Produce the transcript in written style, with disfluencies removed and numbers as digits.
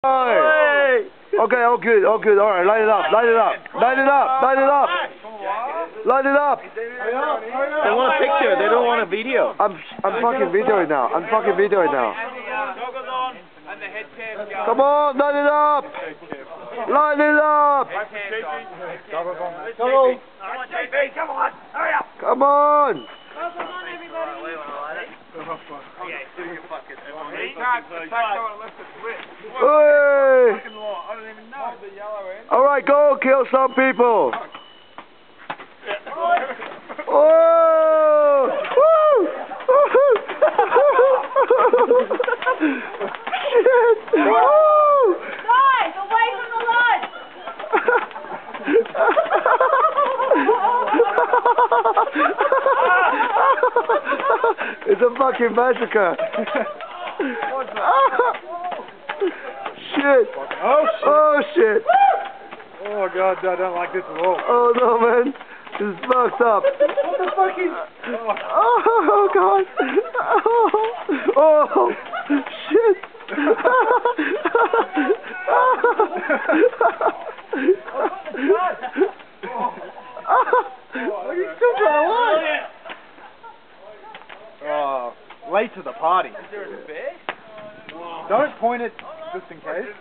Hey. Okay, all good, all good. All right, light it up, light it up, light it up, light it up, light it up. They want a picture. They don't want a video. I'm fucking videoing now. I'm fucking videoing now. Come on, light it up. Light it up. Come on, JB, come on, hurry up. Come on. All right, go kill some people. Oh! Woo! Shit! Woo! Guys, away from the light! It's a fucking massacre. Shit. Oh shit. Oh god, I don't like this at all. Oh no, man. This is fucked up. What the fuck is... Oh god. Oh shit. Are you still trying to lie? Oh, late to the party. Is there a space? Don't point it just in case.